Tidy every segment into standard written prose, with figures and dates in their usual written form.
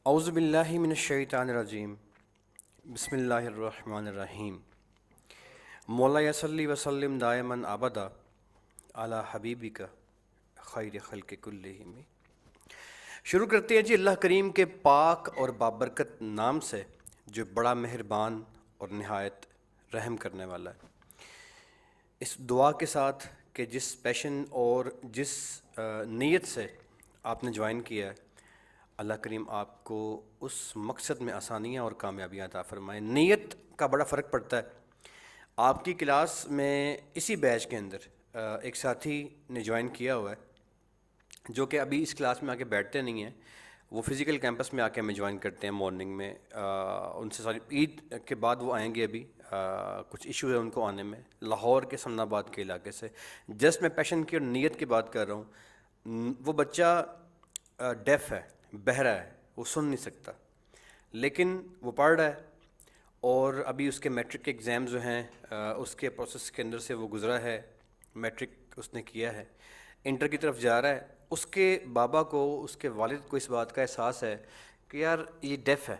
اعوذ باللہ من الشیطان الرجیم بسم اللہ الرحمن الرحیم مولا صلی وسلم دائما ابدا علی حبیبک خیر خلق کلہم۔ شروع کرتے ہیں جی اللہ کریم کے پاک اور بابرکت نام سے جو بڑا مہربان اور نہایت رحم کرنے والا ہے، اس دعا کے ساتھ کہ جس پیشن اور جس نیت سے آپ نے جوائن کیا ہے، اللہ کریم آپ کو اس مقصد میں آسانیاں اور کامیابیاں عطا فرمائیں۔ نیت کا بڑا فرق پڑتا ہے۔ آپ کی کلاس میں اسی بیچ کے اندر ایک ساتھی نے جوائن کیا ہوا ہے جو کہ ابھی اس کلاس میں آ کے بیٹھتے نہیں ہیں، وہ فزیکل کیمپس میں آ کے ہمیں جوائن کرتے ہیں مارننگ میں۔ ان سے ساری عید کے بعد وہ آئیں گے، ابھی کچھ ایشو ہے ان کو آنے میں، لاہور کے سمن آباد کے علاقے سے۔ جسٹ میں پیشن کی اور نیت کی بات کر رہا ہوں۔ وہ بچہ ڈیف ہے، بہرا ہے، وہ سن نہیں سکتا، لیکن وہ پڑھ رہا ہے اور ابھی اس کے میٹرک کے ایگزام جو ہیں اس کے پروسیس کے اندر سے وہ گزرا ہے، میٹرک اس نے کیا ہے، انٹر کی طرف جا رہا ہے۔ اس کے بابا کو، اس کے والد کو اس بات کا احساس ہے کہ یار یہ ڈیف ہے،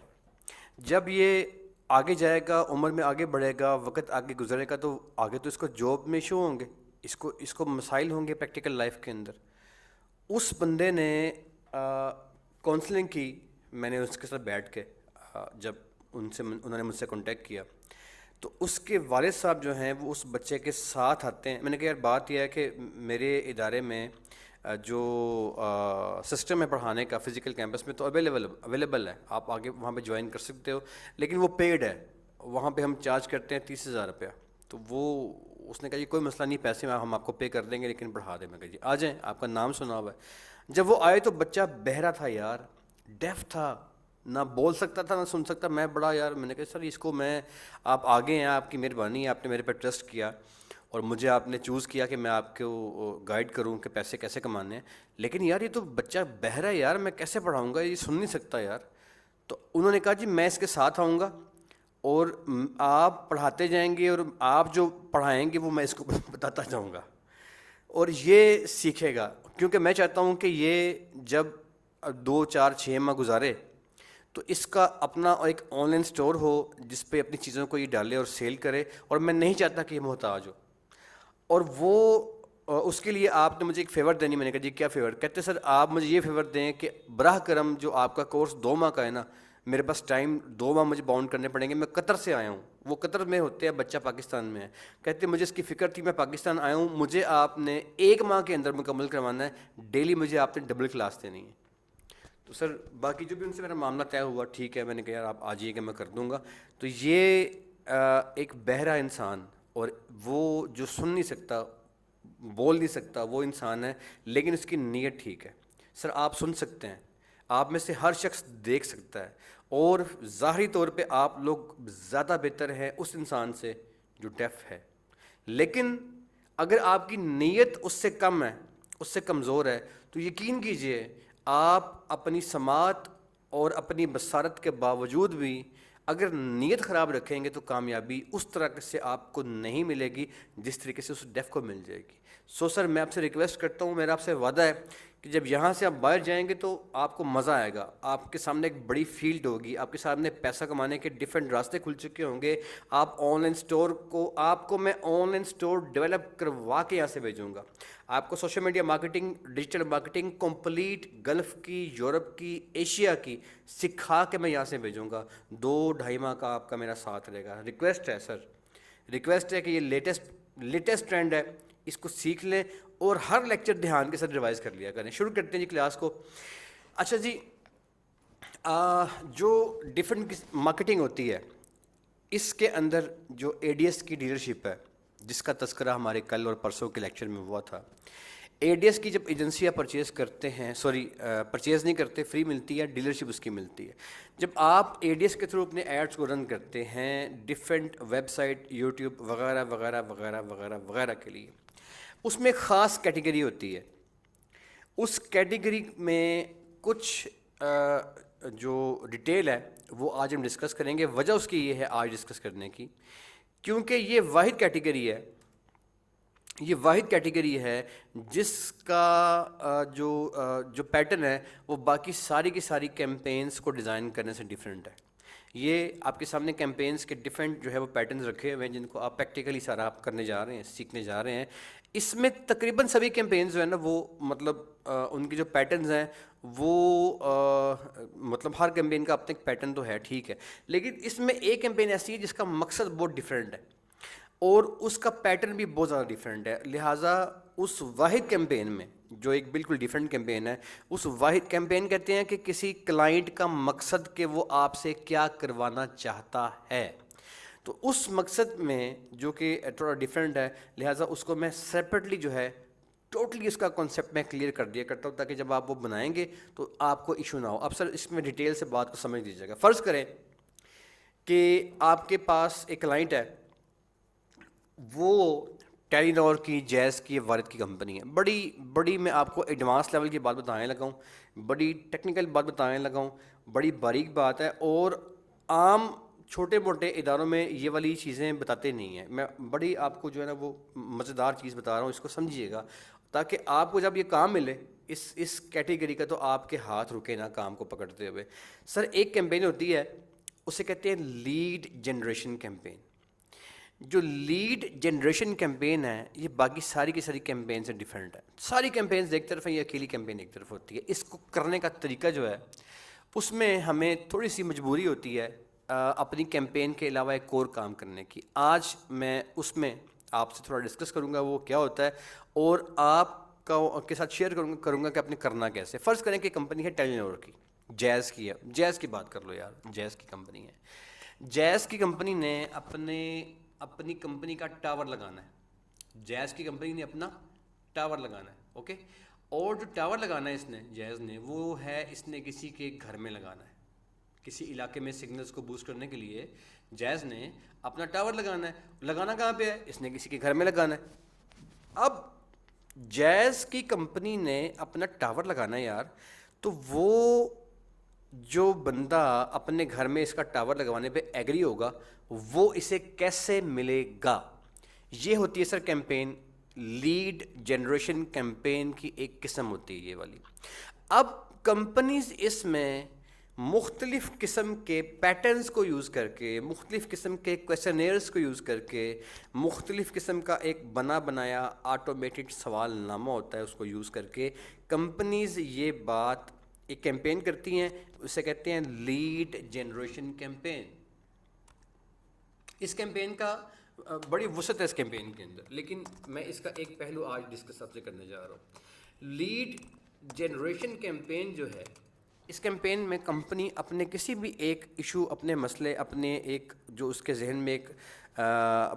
جب یہ آگے جائے گا، عمر میں آگے بڑھے گا، وقت آگے گزرے گا، تو آگے تو اس کو جاب میں ایشو ہوں گے، اس کو مسائل ہوں گے پریکٹیکل لائف کے اندر۔ اس بندے نے کونسلنگ کی، میں نے اس کے ساتھ بیٹھ کے جب انہوں نے مجھ سے کانٹیکٹ کیا تو اس کے والد صاحب جو ہیں وہ اس بچے کے ساتھ آتے ہیں۔ میں نے کہا یار بات یہ ہے کہ میرے ادارے میں جو سسٹم ہے پڑھانے کا فزیکل کیمپس میں تو اویلیبل ہے، آپ آگے وہاں پہ جوائن کر سکتے ہو، لیکن وہ پیڈ ہے، وہاں پہ ہم چارج کرتے ہیں 30,000 روپیہ۔ تو وہ اس نے کہا جی کوئی مسئلہ نہیں، پیسے میں ہم آپ کو پے کر دیں گے، لیکن پڑھا دیں۔ میں کہا جی آ جائیں، آپ کا نام سنا ہوا ہے۔ جب وہ آئے تو بچہ بہرا تھا یار، ڈیف تھا، نہ بول سکتا تھا نہ سن سکتا۔ میں بڑا یار، میں نے کہا سر اس کو میں، آپ آگے ہیں، آپ کی مہربانی ہے، آپ نے میرے پہ ٹرسٹ کیا اور مجھے آپ نے چوز کیا کہ میں آپ کو گائیڈ کروں کہ پیسے کیسے کمانے ہیں، لیکن یار یہ تو بچہ بہرا ہے یار، میں کیسے پڑھاؤں گا، یہ سن نہیں سکتا یار۔ تو انہوں نے کہا جی میں اس کے ساتھ آؤں گا اور آپ پڑھاتے جائیں گے اور آپ جو پڑھائیں گے وہ میں اس کو بتاتا جاؤں گا اور یہ سیکھے گا، کیونکہ میں چاہتا ہوں کہ یہ جب 2 4 6 ماہ گزارے تو اس کا اپنا ایک آن لائن اسٹور ہو جس پہ اپنی چیزوں کو یہ ڈالے اور سیل کرے، اور میں نہیں چاہتا کہ یہ محتاج ہو۔ اور وہ اس کے لیے آپ نے مجھے ایک فیور دینی۔ میں نے کہا جی کیا فیور؟ کہتے سر آپ مجھے یہ فیور دیں کہ براہ کرم جو آپ کا کورس 2 ماہ کا ہے نا، میرے پاس ٹائم 2 ماہ مجھے باؤنڈ کرنے پڑیں گے، میں قطر سے آیا ہوں، وہ قطر میں ہوتے ہیں، بچہ پاکستان میں ہے۔ کہتے مجھے اس کی فکر تھی، میں پاکستان آیا ہوں، مجھے آپ نے 1 ماہ کے اندر مکمل کروانا ہے، ڈیلی مجھے آپ نے ڈبل کلاس دینی ہے۔ تو سر باقی جو بھی ان سے میرا معاملہ طے ہوا ٹھیک ہے، میں نے کہا یار آپ آ جائیے کہ میں کر دوں گا۔ تو یہ ایک بہرا انسان اور وہ جو سن نہیں سکتا، بول نہیں سکتا، وہ انسان ہے، لیکن اس کی نیت ٹھیک ہے۔ سر آپ سن سکتے ہیں، آپ میں سے ہر شخص دیکھ سکتا ہے، اور ظاہری طور پہ آپ لوگ زیادہ بہتر ہیں اس انسان سے جو ڈیف ہے، لیکن اگر آپ کی نیت اس سے کم ہے، اس سے کمزور ہے، تو یقین کیجئے آپ اپنی سماعت اور اپنی بصارت کے باوجود بھی اگر نیت خراب رکھیں گے تو کامیابی اس طرح سے آپ کو نہیں ملے گی جس طریقے سے اس ڈیف کو مل جائے گی۔ سو سر میں آپ سے ریکویسٹ کرتا ہوں، میرا آپ سے وعدہ ہے کہ جب یہاں سے آپ باہر جائیں گے تو آپ کو مزہ آئے گا، آپ کے سامنے ایک بڑی فیلڈ ہوگی، آپ کے سامنے پیسہ کمانے کے ڈیفرنٹ راستے کھل چکے ہوں گے۔ آپ آن لائن اسٹور کو، آپ کو میں آن لائن اسٹور ڈیولپ کروا کے یہاں سے بھیجوں گا، آپ کو social media marketing, digital marketing complete golf کی، یورپ کی، ایشیا کی سکھا کے میں یہاں سے بھیجوں گا۔ 2 2.5 ماہ کا آپ کا میرا ساتھ رہے گا۔ ریکویسٹ ہے سر، ریکویسٹ ہے کہ یہ لیٹسٹ ٹرینڈ ہے، اس کو سیکھ لیں اور ہر لیکچر دھیان کے ساتھ ریوائز کر لیا کریں۔ شروع کرتے ہیں جی کلاس کو۔ اچھا جی، جو ڈفرینٹ مارکیٹنگ ہوتی ہے، اس کے اندر جو اے ڈی ایس کی ڈیلرشپ ہے جس کا تذکرہ ہمارے کل اور پرسوں کے لیکچر میں ہوا تھا، اے ڈی ایس کی جب ایجنسیاں پرچیز کرتے ہیں، پرچیز نہیں کرتے، فری ملتی ہے، ڈیلرشپ اس کی ملتی ہے۔ جب آپ اے ڈی ایس کے تھرو اپنے ایڈس کو رن کرتے ہیں ڈفرینٹ ویب سائٹ، یوٹیوب وغیرہ وغیرہ وغیرہ وغیرہ وغیرہ کے لیے، اس میں خاص کیٹیگری ہوتی ہے۔ اس کیٹیگری میں کچھ جو ڈیٹیل ہے وہ آج ہم ڈسکس کریں گے۔ وجہ اس کی یہ ہے آج ڈسکس کرنے کی، کیونکہ یہ واحد کیٹیگری ہے یہ واحد کیٹیگری ہے جس کا جو پیٹرن ہے وہ باقی ساری کی ساری کیمپینز کو ڈیزائن کرنے سے ڈیفرنٹ ہے. یہ آپ کے سامنے کیمپینز کے ڈفرینٹ جو ہے وہ پیٹرنز رکھے ہوئے ہیں جن کو آپ پریکٹیکلی سارا آپ کرنے جا رہے ہیں، سیکھنے جا رہے ہیں. اس میں تقریباً سبھی کیمپینز جو ہے نا وہ مطلب ان کی جو پیٹرنز ہیں وہ مطلب ہر کیمپین کا اپنا ایک پیٹرن تو ہے، ٹھیک ہے، لیکن اس میں ایک کیمپین ایسی ہے جس کا مقصد بہت ڈفرینٹ ہے اور اس کا پیٹرن بھی بہت زیادہ ڈیفرنٹ ہے. لہٰذا اس واحد کیمپین میں جو ایک بالکل ڈیفرنٹ کیمپین ہے، اس واحد کیمپین کہتے ہیں کہ کسی کلائنٹ کا مقصد کہ وہ آپ سے کیا کروانا چاہتا ہے. تو اس مقصد میں جو کہ تھوڑا ڈیفرنٹ ہے، لہٰذا اس کو میں سیپریٹلی جو ہے ٹوٹلی اس کا کانسیپٹ میں کلیئر کر دیا کرتا ہوں تاکہ جب آپ وہ بنائیں گے تو آپ کو ایشو نہ ہو. اب سر اس میں ڈیٹیل سے بات کو سمجھ لیجیے گا. فرض کریں کہ آپ کے پاس ایک کلائنٹ ہے، وہ ٹیلی نور کی، جیز کی، وارد کی کمپنی ہے. بڑی میں آپ کو ایڈوانس لیول کی بات بتانے لگا ہوں، بڑی ٹیکنیکل بات بتانے لگا ہوں، بڑی باریک بات ہے اور عام چھوٹے موٹے اداروں میں یہ والی چیزیں بتاتے نہیں ہیں. میں بڑی آپ کو جو ہے نا وہ مزیدار چیز بتا رہا ہوں، اس کو سمجھیے گا تاکہ آپ کو جب یہ کام ملے اس کیٹیگری کا تو آپ کے ہاتھ رکے نا کام کو پکڑتے ہوئے. سر ایک کیمپین ہوتی ہے، اسے کہتے ہیں لیڈ جنریشن کیمپین. جو لیڈ جنریشن کیمپین ہے یہ باقی ساری کی ساری کیمپین سے ڈیفرنٹ ہے. ساری کیمپینز ایک طرف ہیں، یہ اکیلی کیمپین ایک طرف ہوتی ہے. اس کو کرنے کا طریقہ جو ہے اس میں ہمیں تھوڑی سی مجبوری ہوتی ہے اپنی کیمپین کے علاوہ ایک اور کام کرنے کی. آج میں اس میں آپ سے تھوڑا ڈسکس کروں گا وہ کیا ہوتا ہے اور آپ کے ساتھ شیئر کروں گا کہ آپ نے کرنا کیسے. فرض کریں کہ کمپنی ہے ٹیلی نور کی، جیز کی ہے. جیز کی بات کر لو یار، جیز کی کمپنی ہے. جیز کی کمپنی نے اپنی کمپنی کا ٹاور لگانا ہے. جیز کی کمپنی نے اپنا ٹاور لگانا ہے، اوکے. اور جو ٹاور لگانا ہے اس نے، جیز نے، وہ ہے اس نے کسی کے گھر میں لگانا ہے. کسی علاقے میں سگنلز کو بوسٹ کرنے کے لیے جیز نے اپنا ٹاور لگانا ہے. لگانا کہاں پہ ہے؟ اس نے کسی کے گھر میں لگانا ہے. اب جیز کی کمپنی نے اپنا ٹاور لگانا ہے یار، تو وہ جو بندہ اپنے گھر میں اس کا ٹاور لگوانے پہ ایگری ہوگا وہ اسے کیسے ملے گا؟ یہ ہوتی ہے سر کیمپین، لیڈ جنریشن کیمپین کی ایک قسم ہوتی ہے یہ والی. اب کمپنیز اس میں مختلف قسم کے پیٹرنز کو یوز کر کے، مختلف قسم کے کویسچنیئرز کو یوز کر کے، مختلف قسم کا ایک بنا بنایا آٹومیٹڈ سوال نامہ ہوتا ہے اس کو یوز کر کے کمپنیز یہ بات ایک کیمپین کرتی ہیں. اسے کہتے ہیں لیڈ جنریشن کیمپین. اس کیمپین کا بڑی وسعت ہے اس کیمپین کے اندر، لیکن میں اس کا ایک پہلو آج ڈسکس آپ سے کرنے جا رہا ہوں. لیڈ جنریشن کیمپین جو ہے، اس کیمپین میں کمپنی اپنے کسی بھی ایک ایشو، اپنے مسئلے، اپنے ایک جو اس کے ذہن میں ایک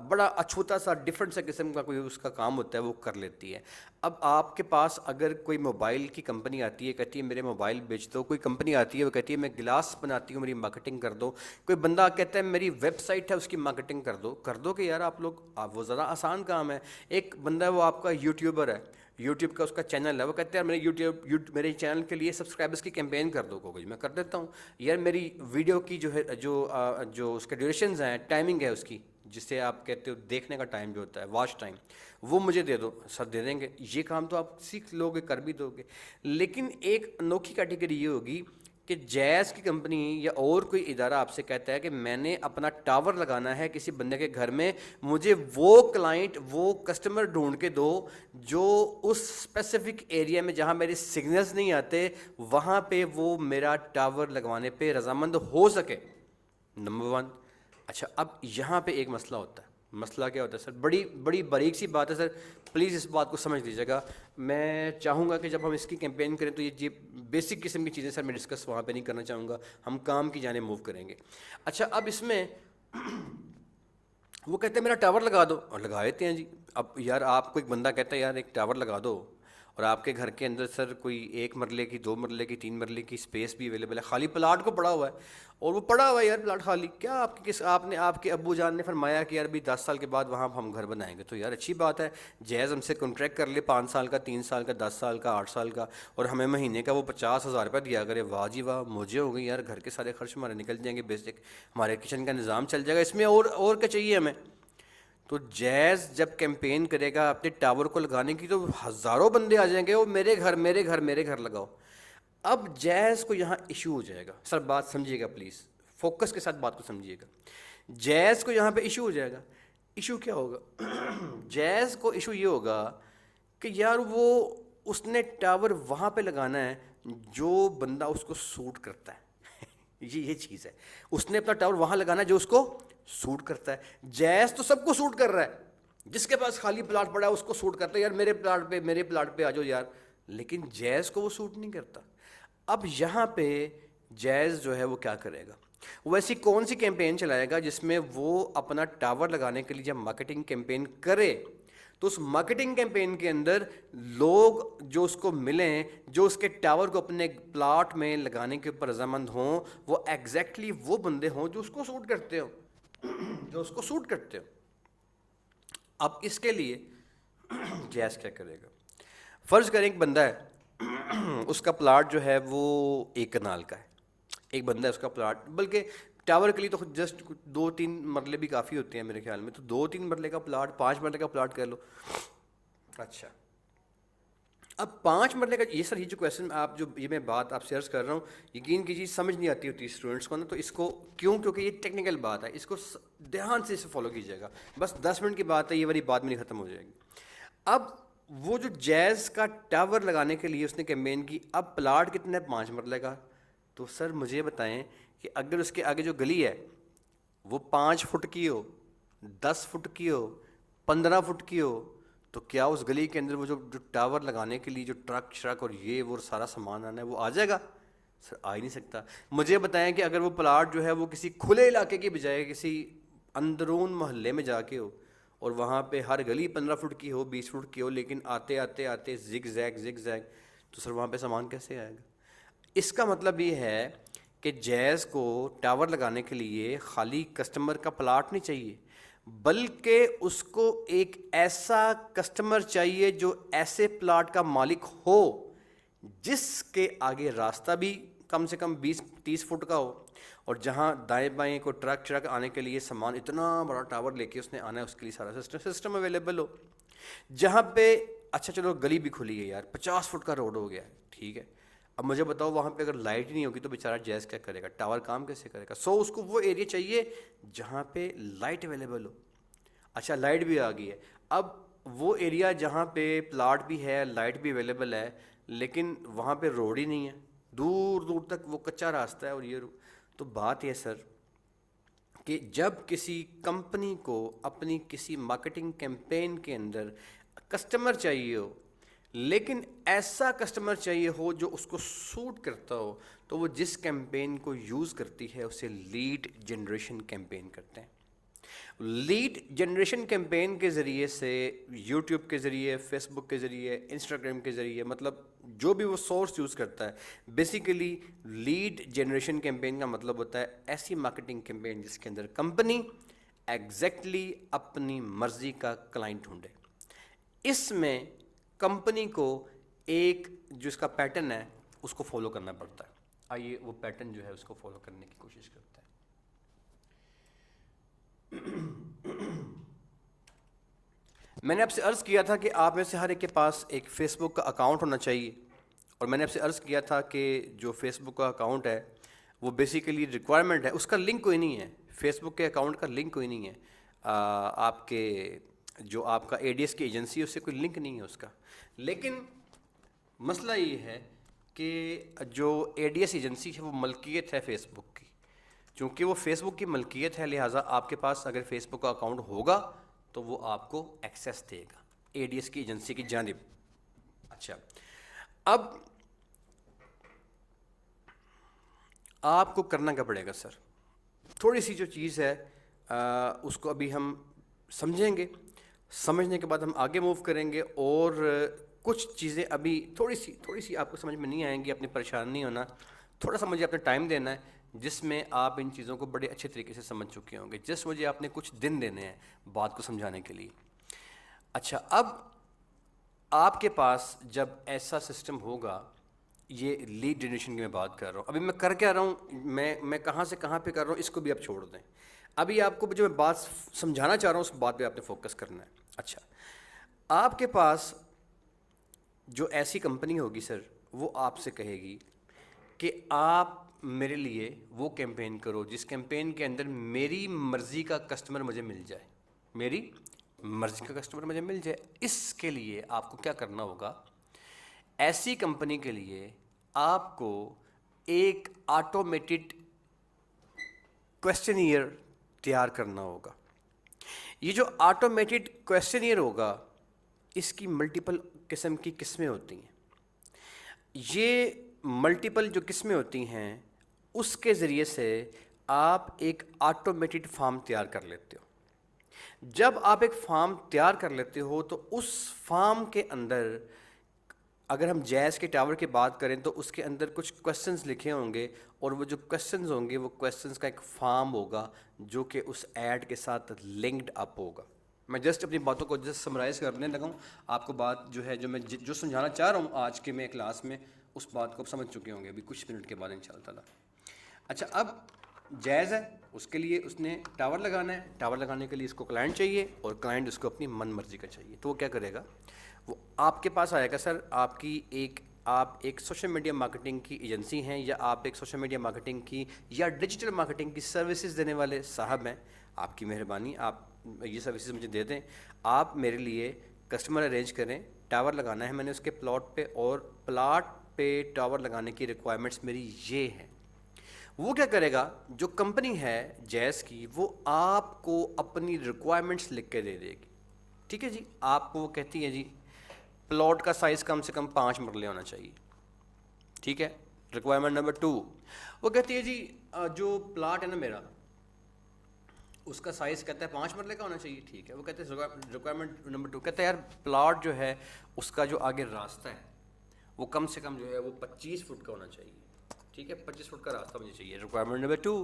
بڑا اچھوتا سا ڈفرینٹ سا قسم کا کوئی اس کا کام ہوتا ہے وہ کر لیتی ہے. اب آپ کے پاس اگر کوئی موبائل کی کمپنی آتی ہے، کہتی ہے میرے موبائل بیچ دو. کوئی کمپنی آتی ہے وہ کہتی ہے میں گلاس بناتی ہوں، میری مارکیٹنگ کر دو. کوئی بندہ کہتا ہے میری ویب سائٹ ہے اس کی مارکیٹنگ کر دو کہ یار آپ لوگ، وہ ذرا آسان کام ہے. ایک بندہ ہے وہ آپ کا یوٹیوبر ہے، یوٹیوب کا اس کا چینل ہے، وہ کہتے ہیں میرے میرے چینل کے لیے سبسکرائبرس کی کیمپین کر دو. کوئی میں کر دیتا ہوں یار. میری ویڈیو کی جو ہے جو اس کے ڈیوریشنز ہیں، ٹائمنگ ہے اس کی، جسے آپ کہتے ہو دیکھنے کا ٹائم جو ہوتا ہے، واچ ٹائم، وہ مجھے دے دو. سر دے دیں گے. یہ کام تو آپ سیکھ لو گے، کر بھی دو گے. لیکن ایک انوکھی کیٹیگری یہ ہوگی کہ جیز کی کمپنی یا اور کوئی ادارہ آپ سے کہتا ہے کہ میں نے اپنا ٹاور لگانا ہے کسی بندے کے گھر میں، مجھے وہ کلائنٹ، وہ کسٹمر ڈھونڈ کے دو جو اس اسپیسیفک ایریا میں جہاں میرے سگنلز نہیں آتے وہاں پہ وہ میرا ٹاور لگوانے پہ رضامند ہو سکے. نمبر 1. اچھا، اب یہاں پہ ایک مسئلہ ہوتا ہے. مسئلہ کیا ہوتا ہے سر؟ بڑی باریک سی بات ہے سر، پلیز اس بات کو سمجھ لیجیے گا. میں چاہوں گا کہ جب ہم اس کی کیمپین کریں تو یہ بیسک قسم کی چیزیں سر میں ڈسکس وہاں پہ نہیں کرنا چاہوں گا، ہم کام کی جانب موو کریں گے. اچھا، اب اس میں وہ کہتے ہیں میرا ٹاور لگا دو، اور لگا دیتے ہیں جی. اب یار آپ کو ایک بندہ کہتا ہے یار ایک ٹاور لگا دو، اور آپ کے گھر کے اندر سر کوئی 1 مرلے کی، 2 مرلے کی، 3 مرلے کی اسپیس بھی اویلیبل ہے، خالی پلاٹ کو پڑا ہوا ہے، اور وہ پڑا ہوا ہے یار پلاٹ خالی. کیا آپ کے ابو جان نے فرمایا کہ یار بھی 10 سال کے بعد وہاں ہم گھر بنائیں گے؟ تو یار اچھی بات ہے، جیز ہم سے کانٹریکٹ کر لے 5 سال کا، 3 سال کا، 10 سال کا، 8 سال کا، اور ہمیں مہینے کا وہ 50,000 روپیہ دیا کرے. واہ جی واہ، موجے ہو گئی یار. گھر کے سارے خرچ ہمارے نکل جائیں گے، بیسک ہمارے کچن کا نظام چل جائے گا. اس میں اور کیا چاہیے ہمیں؟ تو جیز جب کیمپین کرے گا اپنے ٹاور کو لگانے کی تو ہزاروں بندے آ جائیں گے، وہ میرے گھر میرے گھر میرے گھر لگاؤ. اب جیز کو یہاں ایشو ہو جائے گا. سر بات سمجھیے گا پلیز، فوکس کے ساتھ بات کو سمجھیے گا. جیز کو یہاں پہ ایشو ہو جائے گا. ایشو کیا ہوگا؟ جیز کو ایشو یہ ہوگا کہ یار وہ اس نے ٹاور وہاں پہ لگانا ہے جو بندہ اس کو سوٹ کرتا ہے. یہ چیز ہے، اس نے اپنا ٹاور وہاں لگانا ہے جو اس کو سوٹ کرتا ہے. جیز تو سب کو سوٹ کر رہا ہے، جس کے پاس خالی پلاٹ پڑا ہے اس کو سوٹ کرتا ہے، یار میرے پلاٹ پہ آ جاؤ یار. لیکن جیز کو وہ سوٹ نہیں کرتا. اب یہاں پہ جیز جو ہے وہ کیا کرے گا؟ وہ ایسی کون سی کیمپین چلائے گا جس میں وہ اپنا ٹاور لگانے کے لیے جب مارکیٹنگ کیمپین کرے تو اس مارکیٹنگ کیمپین کے اندر لوگ جو اس کو ملیں، جو اس کے ٹاور کو اپنے پلاٹ میں لگانے کے اوپر رضامند ہوں، وہ ایگزیکٹلی وہ بندے ہوں جو اس کو سوٹ کرتے ہوں. اب اس کے لیے جیز کیا کرے گا؟ فرض کریں ایک بندہ ہے، اس کا پلاٹ جو ہے وہ 1 کنال کا ہے. ایک بندہ ہے، اس کا پلاٹ، بلکہ ٹاور کے لیے تو جسٹ 2-3 مرلے بھی کافی ہوتے ہیں میرے خیال میں، تو 2-3 مرلے کا پلاٹ، 5 مرلے کا پلاٹ کر لو. اچھا، اب 5 مرلے کا یہ جو کویشچن آپ جو یہ میں بات آپ سے عرض کر رہا ہوں، یقین کیجیے سمجھ نہیں آتی ہوتی اسٹوڈنٹس کو نا، تو اس کو کیونکہ یہ ٹیکنیکل بات ہے، اس کو دھیان سے اسے فالو کیجیے گا. بس 10 منٹ کی بات ہے، یہ والی بات میری ختم ہو جائے گی. اب وہ جو جیز کا ٹاور لگانے کے لیے اس نے کیمپین کی، اب پلاٹ کتنا ہے؟ 5 مرلے کا. تو سر مجھے بتائیں کہ اگر اس کے آگے جو گلی ہے وہ 5 فٹ کی ہو، 10 فٹ کی ہو، 15 فٹ کی ہو، تو کیا اس گلی کے اندر وہ جو ٹاور لگانے کے لیے جو ٹرک شرک اور یہ وہ سارا سامان آنا ہے وہ آ جائے گا؟ سر آ ہی نہیں سکتا. مجھے بتائیں کہ اگر وہ پلاٹ جو ہے وہ کسی کھلے علاقے کی بجائے کسی اندرون محلے میں جا کے ہو، اور وہاں پہ ہر گلی 15 فٹ کی ہو، 20 فٹ کی ہو، لیکن آتے آتے آتے زگ زیگ، تو سر وہاں پہ سامان کیسے آئے گا؟ اس کا مطلب یہ ہے کہ جیز کو ٹاور لگانے کے لیے خالی کسٹمر کا پلاٹ نہیں چاہیے، بلکہ اس کو ایک ایسا کسٹمر چاہیے جو ایسے پلاٹ کا مالک ہو جس کے آگے راستہ بھی کم سے کم 20-30 فٹ کا ہو، اور جہاں دائیں بائیں کو ٹرک آنے کے لیے سامان اتنا بڑا ٹاور لے کے اس نے آنا ہے، اس کے لیے سارا سسٹم اویلیبل ہو. جہاں پہ اچھا چلو گلی بھی کھلی ہے یار، 50 فٹ کا روڈ ہو گیا ہے، ٹھیک ہے. اب مجھے بتاؤ وہاں پہ اگر لائٹ نہیں ہوگی تو بیچارہ جیز کیا کرے گا؟ ٹاور کام کیسے کرے گا؟ اس کو وہ ایریا چاہیے جہاں پہ لائٹ اویلیبل ہو. اچھا لائٹ بھی آ گئی ہے، اب وہ ایریا جہاں پہ پلاٹ بھی ہے، لائٹ بھی اویلیبل ہے، لیکن وہاں پہ روڈ ہی نہیں ہے، دور دور تک وہ کچا راستہ ہے. اور یہ تو بات یہ سر کہ جب کسی کمپنی کو اپنی کسی مارکیٹنگ کیمپین کے اندر کسٹمر چاہیے ہو، لیکن ایسا کسٹمر چاہیے ہو جو اس کو سوٹ کرتا ہو، تو وہ جس کیمپین کو یوز کرتی ہے اسے لیڈ جنریشن کیمپین کرتے ہیں. لیڈ جنریشن کیمپین کے ذریعے سے یوٹیوب کے ذریعے، فیس بک کے ذریعے، انسٹاگرام کے ذریعے، مطلب جو بھی وہ سورس یوز کرتا ہے، بیسیکلی لیڈ جنریشن کیمپین کا مطلب ہوتا ہے ایسی مارکیٹنگ کیمپین جس کے اندر کمپنی ایگزیکٹلی اپنی مرضی کا کلائنٹ ڈھونڈے. اس میں کمپنی کو ایک جو اس کا پیٹرن ہے اس کو فالو کرنا پڑتا ہے. آئیے وہ پیٹرن جو ہے اس کو فالو کرنے کی کوشش کرتے ہیں. میں نے آپ سے عرض کیا تھا کہ آپ میں سے ہر ایک کے پاس ایک فیس بک کا اکاؤنٹ ہونا چاہیے، اور میں نے آپ سے عرض کیا تھا کہ جو فیس بک کا اکاؤنٹ ہے وہ بیسیکلی ریکوائرمنٹ ہے، اس کا لنک کوئی نہیں ہے، فیس بک کے اکاؤنٹ کا لنک کوئی نہیں ہے. آپ کے جو آپ کا اے ڈی ایس کی ایجنسی ہے اس سے کوئی لنک نہیں ہے اس کا. لیکن مسئلہ یہ ہے کہ جو اے ڈی ایس ایجنسی ہے وہ ملکیت ہے فیس بک کی. چونکہ وہ فیس بک کی ملکیت ہے، لہٰذا آپ کے پاس اگر فیس بک کا اکاؤنٹ ہوگا تو وہ آپ کو ایکسیس دے گا اے ڈی ایس کی ایجنسی کی جانب. اچھا، اب آپ کو کرنا کیا پڑے گا سر؟ تھوڑی سی جو چیز ہے اس کو ابھی ہم سمجھیں گے، سمجھنے کے بعد ہم آگے موو کریں گے، اور کچھ چیزیں ابھی تھوڑی سی آپ کو سمجھ میں نہیں آئیں گی. اپنی پریشان نہیں ہونا، تھوڑا سا مجھے اپنا ٹائم دینا ہے جس میں آپ ان چیزوں کو بڑے اچھے طریقے سے سمجھ چکے ہوں گے. جس مجھے آپ نے کچھ دن دینے ہیں بات کو سمجھانے کے لیے. اچھا، اب آپ کے پاس جب ایسا سسٹم ہوگا، یہ لیڈ جنریشن کی میں بات کر رہا ہوں، ابھی میں کر کیا رہا ہوں، میں کہاں سے کہاں پہ کر رہا ہوں اس کو بھی آپ چھوڑ دیں. ابھی آپ کو جو میں بات سمجھانا چاہ رہا ہوں اس بات پہ آپ نے فوکس کرنا ہے. اچھا، آپ کے پاس جو ایسی کمپنی ہوگی سر، وہ آپ سے کہے گی کہ آپ میرے لیے وہ کیمپین کرو جس کیمپین کے اندر میری مرضی کا کسٹمر مجھے مل جائے، میری مرضی کا کسٹمر مجھے مل جائے. اس کے لیے آپ کو کیا کرنا ہوگا؟ ایسی کمپنی کے لیے آپ کو ایک آٹومیٹڈ کویسچنیئر تیار کرنا ہوگا. یہ جو آٹومیٹڈ کویسچنیئر ہوگا، اس کی ملٹیپل قسم کی قسمیں ہوتی ہیں. یہ ملٹیپل جو قسمیں ہوتی ہیں اس کے ذریعے سے آپ ایک آٹومیٹڈ فارم تیار کر لیتے ہو. جب آپ ایک فارم تیار کر لیتے ہو تو اس فارم کے اندر، اگر ہم جیز کے ٹاور کی بات کریں تو اس کے اندر کچھ کویسچنز لکھے ہوں گے، اور وہ جو کویسچنز ہوں گے وہ کویسچنز کا ایک فارم ہوگا جو کہ اس ایڈ کے ساتھ لنکڈ اپ ہوگا. میں جسٹ اپنی باتوں کو جسٹ سمرائز کرنے لگا ہوں. آپ کو بات جو ہے جو میں جو سمجھانا چاہ رہا ہوں آج کے میں کلاس میں، اس بات کو سمجھ چکے ہوں گے ابھی کچھ منٹ کے بعد ان شاء اللہ تعالیٰ. اچھا، اب جائز ہے، اس کے لیے اس نے ٹاور لگانا ہے. ٹاور لگانے کے لیے اس کو کلائنٹ چاہیے، اور کلائنٹ اس کو اپنی من مرضی کا چاہیے. تو وہ کیا کرے گا؟ وہ آپ کے پاس آئے گا، سر آپ ایک سوشل میڈیا مارکیٹنگ کی ایجنسی ہیں، یا آپ ایک سوشل میڈیا مارکیٹنگ کی یا ڈیجیٹل مارکیٹنگ کی سروسز دینے والے صاحب ہیں. آپ کی مہربانی، آپ یہ سروسز مجھے دے دیں. آپ میرے لیے کسٹمر ارینج کریں. ٹاور لگانا ہے میں نے اس کے پلاٹ پہ، اور پلاٹ پہ ٹاور لگانے کی ریکوائرمنٹس میری یہ ہیں. وہ کیا کرے گا؟ جو کمپنی ہے جیز کی، وہ آپ کو اپنی ریکوائرمنٹس لکھ کے دے دے گی. ٹھیک ہے جی. آپ کو وہ کہتی ہے جی پلاٹ کا سائز کم سے کم 5 مرلے ہونا چاہیے. ٹھیک ہے. ریکوائرمنٹ نمبر 2 وہ کہتی ہے جی جو پلاٹ ہے نا میرا، اس کا سائز کہتا ہے 5 مرلے کا ہونا چاہیے. ٹھیک ہے. وہ کہتے ہیں ریکوائرمنٹ نمبر 2 کہتا ہے یار پلاٹ جو ہے اس کا جو آگے راستہ ہے وہ کم سے کم جو ہے وہ 25 فٹ کا ہونا چاہیے. ٹھیک ہے. 25 فٹ کا راستہ مجھے چاہیے. Requirement number 2.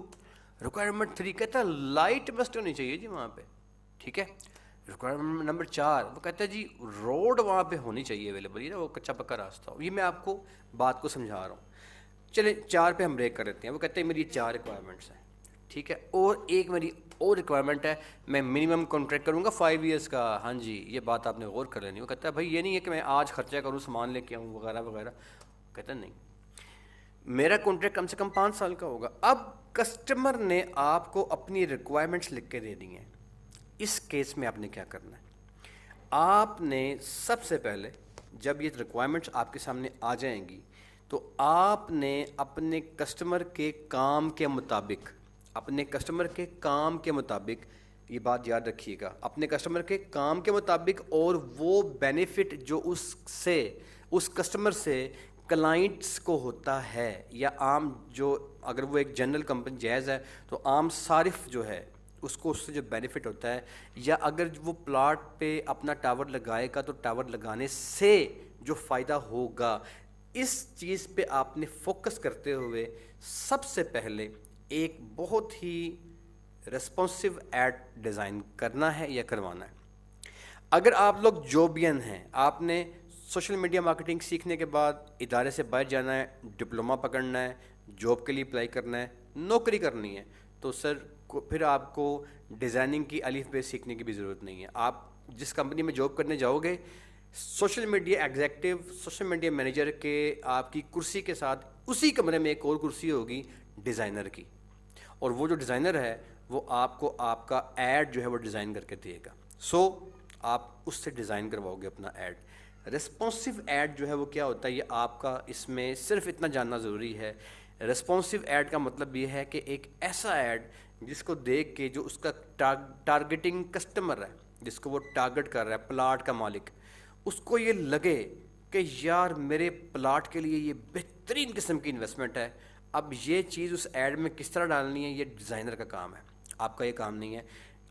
ریکوائرمنٹ 3 کہتا ہے لائٹ مسٹ ہونی چاہیے جی وہاں پہ. ٹھیک ہے. ریکوائرمنٹ نمبر 4 وہ کہتا ہے جی روڈ وہاں پہ ہونی چاہیے اویلیبل، یہ نا وہ کچا پکا راستہ ہو. یہ میں آپ کو بات کو سمجھا رہا ہوں. چلیں 4 پہ ہم بریک کر لیتے ہیں. وہ کہتے ہیں میری 4 ریکوائرمنٹس ہیں. ٹھیک ہے. اور ایک میری اور ریکوائرمنٹ ہے، میں منیمم کانٹریکٹ کروں گا 5 ایئرس کا. ہاں جی، یہ بات آپ نے غور کر لینی. وہ کہتا ہے بھائی یہ نہیں ہے کہ میں آج خرچہ کروں سامان لے کے آؤں وغیرہ وغیرہ. کہتا ہے نہیں، میرا کانٹریکٹ کم سے کم 5 سال کا ہوگا. اب کسٹمر نے آپ کو اپنی ریکوائرمنٹس لکھ کے دے دی ہیں. اس کیس میں آپ نے کیا کرنا ہے؟ آپ نے سب سے پہلے جب یہ ریکوائرمنٹس آپ کے سامنے آ جائیں گی تو آپ نے اپنے کسٹمر کے کام کے مطابق، یہ بات یاد رکھیے گا، اپنے کسٹمر کے کام کے مطابق، اور وہ بینیفٹ جو اس کسٹمر سے کلائنٹس کو ہوتا ہے، یا عام جو اگر وہ ایک جنرل کمپنی جائز ہے تو عام صارف جو ہے اس کو اس سے جو بینیفٹ ہوتا ہے، یا اگر وہ پلاٹ پہ اپنا ٹاور لگائے گا تو ٹاور لگانے سے جو فائدہ ہوگا، اس چیز پہ آپ نے فوکس کرتے ہوئے سب سے پہلے ایک بہت ہی ریسپانسو ایڈ ڈیزائن کرنا ہے یا کروانا ہے. اگر آپ لوگ جوبین ہیں، آپ نے سوشل میڈیا مارکیٹنگ سیکھنے کے بعد ادارے سے باہر جانا ہے، ڈپلومہ پکڑنا ہے، جاب کے لیے اپلائی کرنا ہے، نوکری کرنی ہے، تو سر پھر آپ کو ڈیزائننگ کی الف بے سیکھنے کی بھی ضرورت نہیں ہے. آپ جس کمپنی میں جاب کرنے جاؤ گے، social media executive, social media manager کے آپ کی کرسی کے ساتھ اسی کمرے میں ایک اور کرسی ہوگی ڈیزائنر کی، اور وہ جو ڈیزائنر ہے وہ آپ کو آپ کا ایڈ جو ہے وہ ڈیزائن کر کے دے گا. سو آپ اس سے ڈیزائن کرواؤ گے اپنا ایڈ. ریسپانسو ایڈ جو ہے وہ کیا ہوتا ہے، یہ آپ کا اس میں صرف اتنا جاننا ضروری ہے. ریسپانسو ایڈ کا مطلب یہ ہے کہ ایک ایسا ایڈ جس کو دیکھ کے جو اس کا ٹارگیٹنگ کسٹمر ہے، جس کو وہ ٹارگٹ کر رہا ہے، پلاٹ کا مالک، اس کو یہ لگے کہ یار میرے پلاٹ کے لیے یہ بہترین قسم کی انویسٹمنٹ ہے. اب یہ چیز اس ایڈ میں کس طرح ڈالنی ہے، یہ ڈیزائنر کا کام ہے، آپ کا یہ کام نہیں ہے.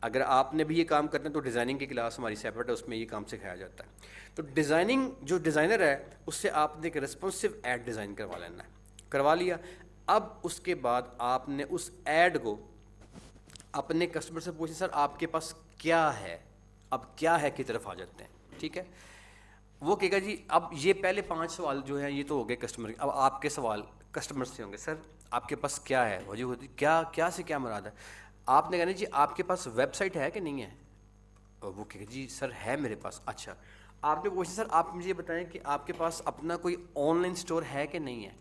اگر آپ نے بھی یہ کام کرنا ہے تو ڈیزائننگ کی کلاس ہماری سیپریٹ ہے، اس میں یہ کام سکھایا جاتا ہے. تو ڈیزائننگ جو ڈیزائنر ہے اس سے آپ نے ایک ریسپانسو ایڈ ڈیزائن کروا لینا ہے. کروا لیا. اب اس کے بعد آپ نے اس ایڈ کو اپنے کسٹمر سے پوچھیں سر آپ کے پاس کیا ہے، اب کیا ہے کی طرف آ جاتے ہیں. ٹھیک ہے. وہ کہے گا جی اب یہ پہلے 5 سوال جو ہیں یہ تو ہو گئے کسٹمر کے. اب آپ کے سوال کسٹمر سے ہوں گے، سر آپ کے پاس کیا ہے، وجہ ہوتی کیا سے کیا مراد ہے. آپ نے کہا جی آپ کے پاس ویب سائٹ ہے کہ نہیں ہے؟ اور وہ کہ جی سر ہے میرے پاس. اچھا آپ نے پوچھا سر آپ مجھے یہ بتائیں کہ آپ کے پاس اپنا کوئی آن لائن اسٹور ہے کہ نہیں ہے.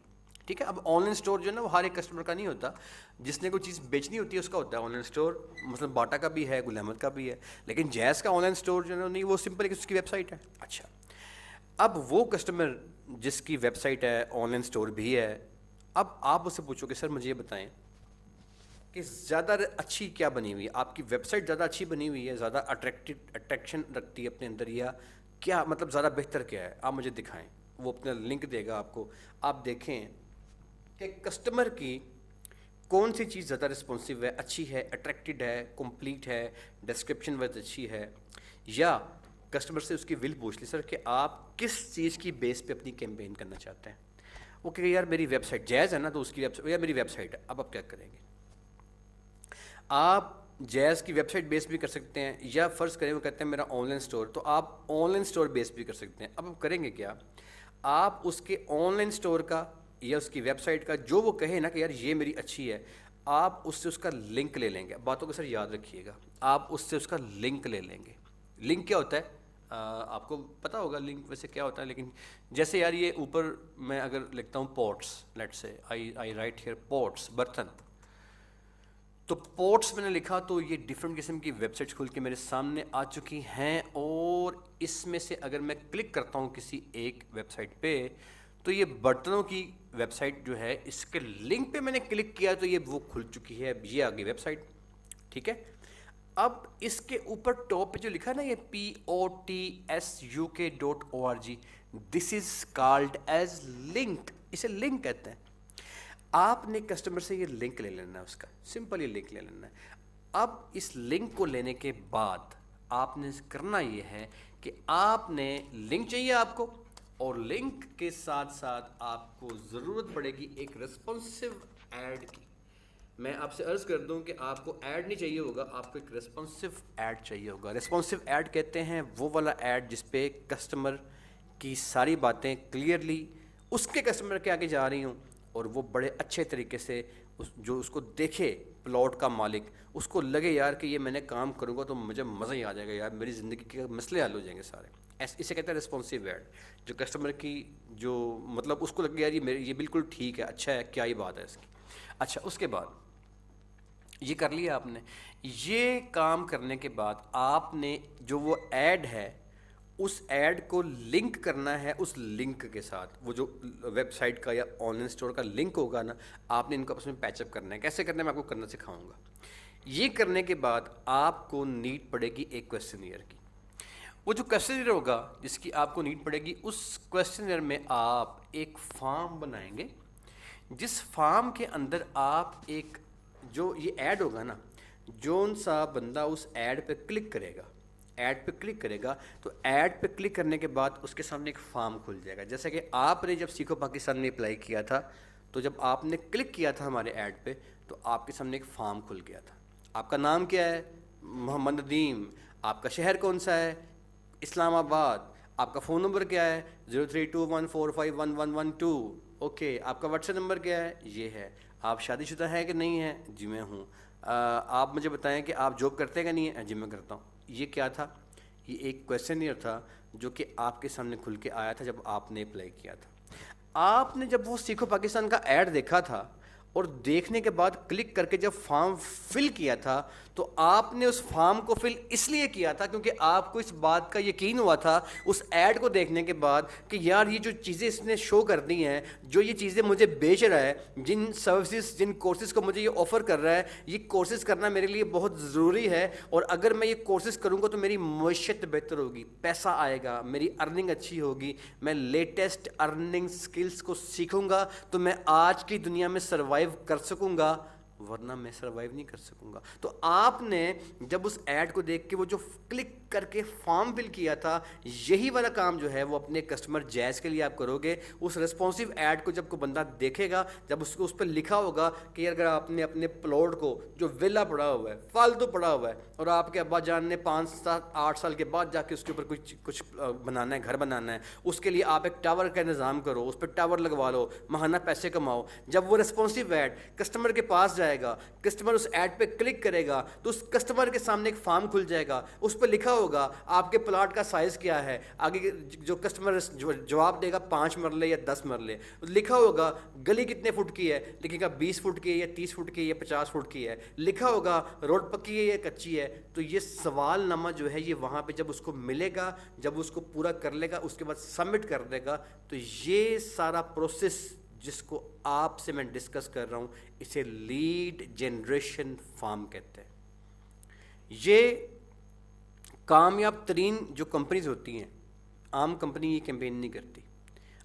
ٹھیک ہے. اب آن لائن اسٹور جو ہے نا وہ ہر ایک کسٹمر کا نہیں ہوتا. جس نے کوئی چیز بیچنی ہوتی ہے اس کا ہوتا ہے آن لائن اسٹور. مثلا باٹا کا بھی ہے, گل احمد کا بھی ہے, لیکن جیز کا آن لائن اسٹور جو ہے نا نہیں, وہ سمپل اس کی ویب سائٹ ہے. اچھا اب وہ کسٹمر جس کی ویب سائٹ ہے, آن لائن اسٹور بھی ہے, اب آپ اس سے پوچھو کہ سر مجھے یہ بتائیں کہ زیادہ اچھی کیا بنی ہوئی ہے, آپ کی ویب سائٹ زیادہ اچھی بنی ہوئی ہے, زیادہ اٹریکشن رکھتی ہے اپنے اندر, یا کیا مطلب زیادہ بہتر کیا ہے, آپ مجھے دکھائیں. وہ اپنا لنک دے گا آپ کو, آپ دیکھیں کہ کسٹمر کی کون سی چیز زیادہ رسپانسو ہے, اچھی ہے, اٹریکٹڈ ہے, کمپلیٹ ہے, ڈسکرپشن وائز اچھی ہے, یا کسٹمر سے اس کی ول پوچھ لی سر کہ آپ کس چیز کی بیس پہ اپنی کیمپین کرنا چاہتے ہیں. وہ کہ یار میری ویب سائٹ جائز ہے نا, تو اس کی ویب سائٹ, یا میری ویب سائٹ ہے. اب آپ کیا کریں گے؟ آپ جیز کی ویب سائٹ بیس بھی کر سکتے ہیں, یا فرض کریں وہ کہتے ہیں میرا آن لائن اسٹور, تو آپ آن لائن اسٹور بیس بھی کر سکتے ہیں. اب آپ کریں گے کیا؟ آپ اس کے آن لائن اسٹور کا یا اس کی ویب سائٹ کا جو وہ کہے نا کہ یار یہ میری اچھی ہے, آپ اس سے اس کا لنک لے لیں گے. باتوں کو سر یاد رکھیے گا, آپ اس سے اس کا لنک لے لیں گے. لنک کیا ہوتا ہے آپ کو پتہ ہوگا لنک ویسے کیا ہوتا ہے, لیکن جیسے یار یہ اوپر میں اگر لکھتا ہوں پوٹس, لیٹ سے آئی رائٹ ہیئر پوٹس, برتن, تو پورٹس میں نے لکھا تو یہ ڈفرینٹ قسم کی ویب سائٹس کھل کے میرے سامنے آ چکی ہیں, اور اس میں سے اگر میں کلک کرتا ہوں کسی ایک ویب سائٹ پہ تو یہ برتنوں کی ویب سائٹ جو ہے اس کے لنک پہ میں نے کلک کیا تو یہ وہ کھل چکی ہے, یہ آگے ویب سائٹ. ٹھیک ہے. اب اس کے اوپر ٹاپ پہ جو لکھا ہے نا یہ POTSUK.org, this is called as link, اسے لنک کہتے ہیں. آپ نے کسٹمر سے یہ لنک لے لینا ہے, اس کا سمپل یہ لنک لے لینا ہے. اب اس لنک کو لینے کے بعد آپ نے کرنا یہ ہے کہ آپ نے لنک چاہیے آپ کو, اور لنک کے ساتھ ساتھ آپ کو ضرورت پڑے گی ایک ریسپانسو ایڈ کی. میں آپ سے عرض کر دوں کہ آپ کو ایڈ نہیں چاہیے ہوگا, آپ کو ایک ریسپانسو ایڈ چاہیے ہوگا. ریسپانسو ایڈ کہتے ہیں وہ والا ایڈ جس پہ کسٹمر کی ساری باتیں کلیئرلی اس کے کسٹمر کے آگے جا رہی ہوں, اور وہ بڑے اچھے طریقے سے جو اس کو دیکھے پلاٹ کا مالک, اس کو لگے یار کہ یہ میں نے کام کروں گا تو مجھے مزہ ہی آ جائے گا, یار میری زندگی کے مسئلے حل ہو جائیں گے سارے. اسے کہتے ہیں ریسپانسو ایڈ, جو کسٹمر کی جو مطلب اس کو لگے یار یہ بالکل ٹھیک ہے, اچھا ہے, کیا ہی بات ہے اس کی. اچھا اس کے بعد یہ کر لیا آپ نے. یہ کام کرنے کے بعد آپ نے جو وہ ایڈ ہے اس ایڈ کو لنک کرنا ہے اس لنک کے ساتھ, وہ جو ویب سائٹ کا یا آن لائن اسٹور کا لنک ہوگا نا, آپ نے ان کو آپس میں پیچ اپ کرنا ہے. کیسے کرنا ہے میں آپ کو کرنا سکھاؤں گا. یہ کرنے کے بعد آپ کو نیڈ پڑے گی ایک کویسچنیئر کی. وہ جو کویسچنیئر ہوگا جس کی آپ کو نیڈ پڑے گی, اس کویسچنیئر میں آپ ایک فارم بنائیں گے, جس فارم کے اندر آپ ایک جو یہ ایڈ ہوگا نا, جون سا بندہ اس ایڈ پہ کلک کرے گا, ایڈ پہ کلک کرے گا, تو ایڈ پہ کلک کرنے کے بعد اس کے سامنے ایک فارم کھل جائے گا. جیسے کہ آپ نے جب سیکھو پاکستان میں اپلائی کیا تھا, تو جب آپ نے کلک کیا تھا ہمارے ایڈ پہ تو آپ کے سامنے ایک فارم کھل گیا تھا. آپ کا نام کیا ہے؟ محمد ندیم. آپ کا شہر کون سا ہے؟ اسلام آباد. آپ کا فون نمبر کیا ہے؟ 0321451112. اوکے. آپ کا واٹس ایپ نمبر کیا ہے؟ یہ ہے. آپ شادی شدہ ہیں کہ نہیں ہیں؟ جی میں ہوں. آپ مجھے بتائیں کہ آپ جاب کرتے ہیں کہ نہیں ہیں؟ جی میں کرتا ہوں. یہ کیا تھا؟ یہ ایک کویسچنیئر تھا جو کہ آپ کے سامنے کھل کے آیا تھا جب آپ نے اپلائی کیا تھا. آپ نے جب وہ سیکھو پاکستان کا ایڈ دیکھا تھا اور دیکھنے کے بعد کلک کر کے جب فارم فل کیا تھا, تو آپ نے اس فارم کو فل اس لیے کیا تھا کیونکہ آپ کو اس بات کا یقین ہوا تھا اس ایڈ کو دیکھنے کے بعد کہ یار یہ جو چیزیں اس نے شو کر دی ہیں, جو یہ چیزیں مجھے بیچ رہا ہے, جن سروسز جن کورسز کو مجھے یہ آفر کر رہا ہے, یہ کورسز کرنا میرے لیے بہت ضروری ہے, اور اگر میں یہ کورسز کروں گا تو میری معیشت بہتر ہوگی, پیسہ آئے گا, میری ارننگ اچھی ہوگی, میں لیٹسٹ ارننگ سکلز کو سیکھوں گا تو میں آج کی دنیا میں سروائیو کر سکوں گا, ورنہ میں سروائیو نہیں کر سکوں گا. تو آپ نے جب اس ایڈ کو دیکھ کے وہ جو کلک کر کے فارم فل کیا تھا, یہی والا کام جو ہے وہ اپنے کسٹمر جیز کے لیے آپ کرو گے. اس ریسپانسو ایڈ کو جب کوئی بندہ دیکھے گا, جب اس کو اس پہ لکھا ہوگا کہ اگر آپ نے اپنے پلاٹ کو جو ولا پڑا ہوا ہے, فالتو پڑا ہوا ہے, اور آپ کے ابا جان نے 5-7-8 سال کے بعد جا کے اس کے اوپر کچھ بنانا ہے, گھر بنانا ہے, اس کے لیے آپ ایک ٹاور کا انتظام کرو, اس پہ ٹاور لگوا لو, ماہانہ پیسے کماؤ. جب وہ ریسپانسو ایڈ کسٹمر کے پاس جائے آئے گا, کسٹمر اس ایڈ پہ کلک کرے گا تو اس کسٹمر کے سامنے ایک فارم کھل جائے گا, اس پہ لکھا ہوگا آپ کے پلاٹ کا سائز کیا ہے, آگے جو کسٹمر جواب دے گا 5 مرلے یا 10 مرلے, لکھا ہوگا گلی کتنے فٹ کی ہے, لکھے گا 20 فٹ کی ہے یا 30 فٹ کی ہے یا 50 فٹ کی ہے, لکھا ہوگا روڈ پکی ہے یا کچی ہے. تو یہ سوال نامہ جو ہے یہ وہاں پہ جب اس کو ملے گا, جب اس کو پورا کر لے گا, اس کے بعد سبمٹ کر دے گا, تو یہ سارا پروسیس جس کو آپ سے میں ڈسکس کر رہا ہوں اسے لیڈ جنریشن فارم کہتے ہیں. یہ کامیاب ترین جو کمپنیز ہوتی ہیں, عام کمپنی یہ کیمپین نہیں کرتی.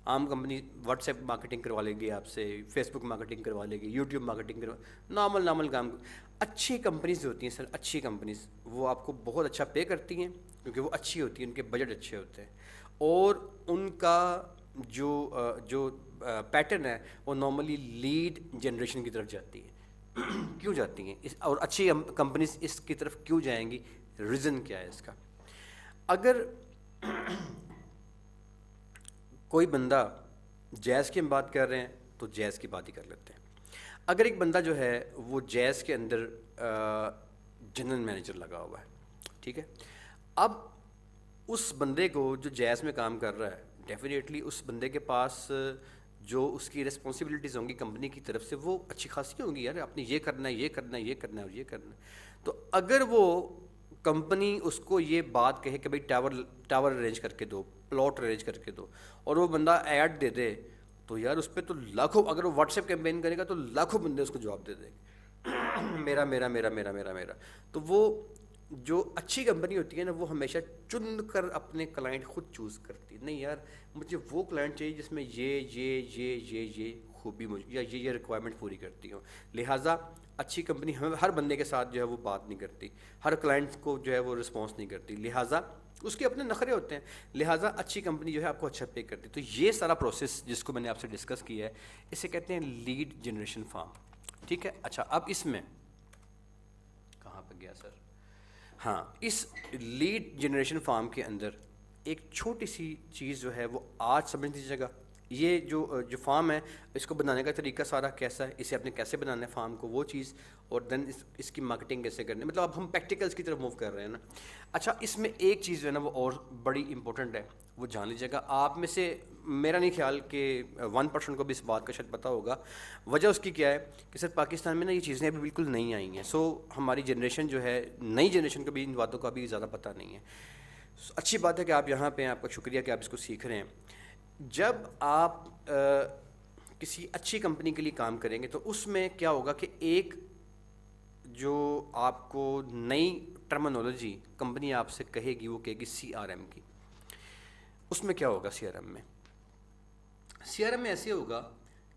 عام کمپنی واٹس ایپ مارکیٹنگ کروا لے گی آپ سے, فیس بک مارکیٹنگ کروا لے گی, یوٹیوب مارکیٹنگ نارمل کام. اچھی کمپنیز ہوتی ہیں سر, اچھی کمپنیز وہ آپ کو بہت اچھا پے کرتی ہیں کیونکہ وہ اچھی ہوتی ہیں, ان کے بجٹ اچھے ہوتے ہیں, اور ان کا جو پیٹرن ہے وہ نارملی لیڈ جنریشن کی طرف جاتی ہے. کیوں جاتی ہیں اور اچھی کمپنیز اس کی طرف کیوں جائیں گی, ریزن کیا ہے اس کا؟ اگر کوئی بندہ جیز کی ہم بات کر رہے ہیں تو جیز کی بات ہی کر لیتے ہیں. اگر ایک بندہ جو ہے وہ جیز کے اندر جنرل مینیجر لگا ہوا ہے, ٹھیک ہے, اب اس بندے کو جو جیز میں کام کر رہا ہے ڈیفینیٹلی اس بندے کے پاس جو اس کی ریسپانسبلٹیز ہوں گی کمپنی کی طرف سے وہ اچھی خاصی ہوں گی. یار آپ نے یہ کرنا ہے, یہ کرنا ہے, یہ کرنا ہے اور یہ کرنا ہے. تو اگر وہ کمپنی اس کو یہ بات کہے کہ بھائی ٹاور ارینج کر کے دو, پلاٹ ارینج کر کے دو, اور وہ بندہ ایڈ دے دے, تو یار اس پہ تو لاکھوں, اگر وہ واٹس ایپ کیمپین کرے گا تو لاکھوں بندے اس کو جواب دے دیں گے میرا میرا میرا میرا میرا میرا. تو وہ جو اچھی کمپنی ہوتی ہے نا وہ ہمیشہ چن کر اپنے کلائنٹ خود چوز کرتی ہے. نہیں یار مجھے وہ کلائنٹ چاہیے جس میں یہ خوبی یا یہ ریکوائرمنٹ پوری کرتی ہوں. لہٰذا اچھی کمپنی ہر بندے کے ساتھ جو ہے وہ بات نہیں کرتی, ہر کلائنٹ کو جو ہے وہ رسپانس نہیں کرتی, لہٰذا اس کے اپنے نخرے ہوتے ہیں, لہٰذا اچھی کمپنی جو ہے آپ کو اچھا پے کرتی ہے. تو یہ سارا پروسیس جس کو میں نے آپ سے ڈسکس کیا ہے اسے کہتے ہیں لیڈ جنریشن فارم, ٹھیک ہے. اچھا اب اس میں کہاں پہ گیا سر, ہاں, اس لیڈ جنریشن فارم کے اندر ایک چھوٹی سی چیز جو ہے وہ آج سمجھ لیجیے گا. یہ جو فارم ہے اس کو بنانے کا طریقہ سارا کیسا ہے, اسے آپ نے کیسے بنانا ہے فارم کو, وہ چیز, اور دین اس کی مارکیٹنگ کیسے کرنی ہے, مطلب اب ہم پریکٹیکلس کی طرف موو کر رہے ہیں نا. اچھا اس میں ایک چیز جو ہے نا وہ اور بڑی امپورٹنٹ ہے, وہ جان لیجیے گا. آپ میں سے میرا نہیں خیال کہ 1% کو بھی اس بات کا شاید پتہ ہوگا. وجہ اس کی کیا ہے کہ سر پاکستان میں نا یہ چیزیں ابھی بالکل نہیں آئی ہیں, سو ہماری جنریشن جو ہے نئی جنریشن کو بھی ان باتوں کا بھی زیادہ پتہ نہیں ہے. اچھی بات ہے کہ آپ یہاں پہ ہیں, آپ کا شکریہ کہ آپ اس کو سیکھ رہے ہیں. جب آپ کسی اچھی کمپنی کے لیے کام کریں گے تو اس میں کیا ہوگا کہ ایک جو آپ کو نئی ٹرمنالوجی کمپنی آپ سے کہے گی وہ کہے گی CRM کی. اس میں کیا ہوگا CRM میں ایسے ہوگا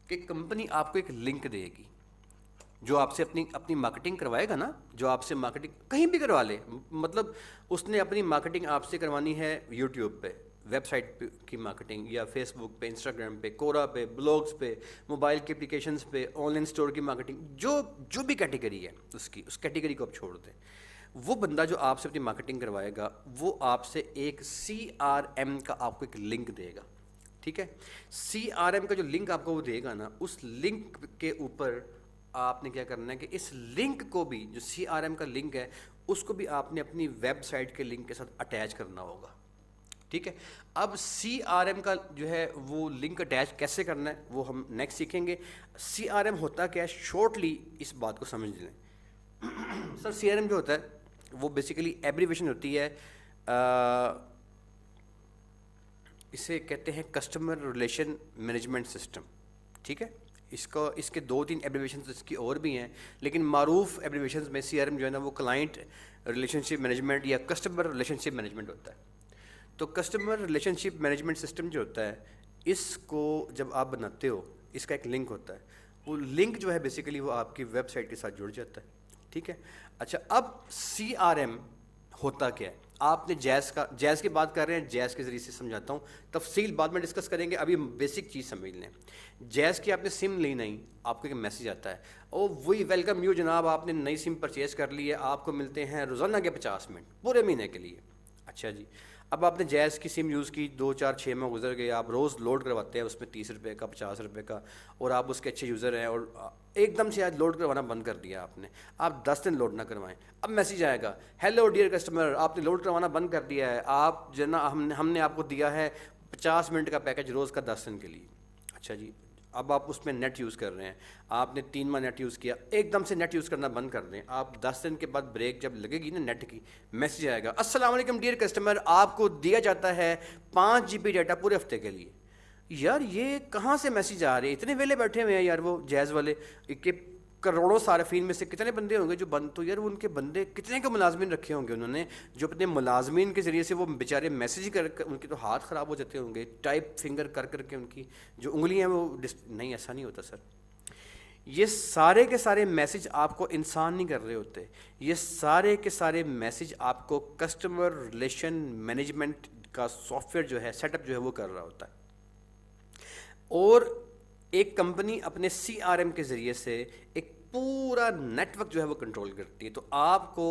کہ کمپنی آپ کو ایک لنک دے گی, جو آپ سے اپنی مارکیٹنگ کروائے گا نا, جو آپ سے مارکیٹنگ کہیں بھی کروا لے, مطلب اس نے اپنی مارکیٹنگ آپ سے کروانی ہے یوٹیوب پہ, ویب سائٹ پہ کی مارکیٹنگ, یا فیس بک پہ, انسٹاگرام پہ, کورا پہ, بلاگس پہ, موبائل کے اپلیکیشنس پہ, آن لائن اسٹور کی مارکیٹنگ, جو بھی کیٹیگری ہے اس کیٹیگری کو آپ چھوڑ دیں. وہ بندہ جو آپ سے اپنی مارکیٹنگ کروائے گا وہ آپ سے ایک CRM کا آپ کو ایک لنک دے گا, ٹھیک ہے. CRM کا جو لنک آپ کو وہ دے گا نا, اس لنک کے اوپر آپ نے کیا کرنا ہے کہ اس لنک کو بھی, جو CRM کا لنک ہے اس کو بھی آپ نے اپنی ویب سائٹ کے لنک کے ساتھ اٹیچ کرنا ہوگا, ٹھیک ہے. اب CRM کا جو ہے وہ لنک اٹیچ کیسے کرنا ہے وہ ہم نیکسٹ سیکھیں گے. CRM ہوتا کیا ہے, شارٹلی اس بات کو سمجھ لیں. سر CRM جو ہوتا ہے وہ بیسیکلی ایبریویشن ہوتی ہے, اسے کہتے ہیں کسٹمر ریلیشن مینجمنٹ سسٹم, ٹھیک ہے. اس کے 2-3 ایبریویشنز اس کی اور بھی ہیں, لیکن معروف ایبریویشنز میں CRM جو ہے نا وہ کلائنٹ ریلیشن شپ مینجمنٹ یا کسٹمر ریلیشن شپ مینجمنٹ ہوتا ہے. تو کسٹمر ریلیشن شپ مینجمنٹ سسٹم جو ہوتا ہے اس کو جب آپ بناتے ہو اس کا ایک لنک ہوتا ہے, وہ لنک جو ہے بیسیکلی وہ آپ کی ویب سائٹ کے ساتھ جڑ جاتا ہے, ٹھیک ہے. اچھا اب CRM ہوتا کیا ہے, آپ نے جیز کی بات کر رہے ہیں, جیز کے ذریعے سے سمجھاتا ہوں, تفصیل بعد میں ڈسکس کریں گے, ابھی بیسک چیز سمجھ لیں. جیز کی آپ نے سم لی نہیں, آپ کو ایک میسیج آتا ہے, او وی ویلکم یو جناب, آپ نے نئی سم پرچیز کر لی ہے, آپ کو ملتے ہیں روزانہ کے 50 منٹ پورے مہینے کے لیے. اچھا جی، اب آپ نے جیز کی سم یوز کی، 2 4 6 ماہ گزر گئے، آپ روز لوڈ کرواتے ہیں اس میں 30 روپے کا 50 روپے کا، اور آپ اس کے اچھے یوزر ہیں، اور ایک دم سے آج لوڈ کروانا بند کر دیا آپ نے، آپ 10 دن لوڈ نہ کروائیں، اب میسیج آئے گا ہیلو ڈیئر کسٹمر، آپ نے لوڈ کروانا بند کر دیا ہے، آپ جو ہے نا ہم نے آپ کو دیا ہے 50 منٹ کا پیکج روز کا 10 دن کے لیے۔ اچھا جی، اب آپ اس میں نیٹ یوز کر رہے ہیں، آپ نے 3 ماہ نیٹ یوز کیا، ایک دم سے نیٹ یوز کرنا بند کر دیں، آپ 10 دن کے بعد بریک جب لگے گی نا نیٹ کی، میسیج آئے گا السلام علیکم ڈیئر کسٹمر، آپ کو دیا جاتا ہے 5 GB ڈیٹا پورے ہفتے کے لیے۔ یار یہ کہاں سے میسیج آ رہے ہیں؟ اتنے ویلے بیٹھے ہوئے ہیں یار وہ جیز والے کہ کروڑوں صارفین میں سے کتنے بندے ہوں گے جو بند، تو یار ان کے بندے کتنے کے ملازمین رکھے ہوں گے انہوں نے، جو اپنے ملازمین کے ذریعے سے وہ بیچارے میسیج کر ان کے تو ہاتھ خراب ہو جاتے ہوں گے، ٹائپ فنگر کر کر کے ان کی جو انگلیاں ہیں وہ نہیں، ایسا نہیں ہوتا سر۔ یہ سارے کے سارے میسیج آپ کو انسان نہیں کر رہے ہوتے، یہ سارے کے سارے میسیج آپ کو کسٹمر ریلیشن مینجمنٹ کا سافٹ ویئر جو ہے سیٹ اپ جو ہے وہ کر رہا ہوتا ہے۔ اور ایک کمپنی اپنے CRM کے ذریعے سے ایک پورا نیٹ ورک جو ہے وہ کنٹرول کرتی ہے، تو آپ کو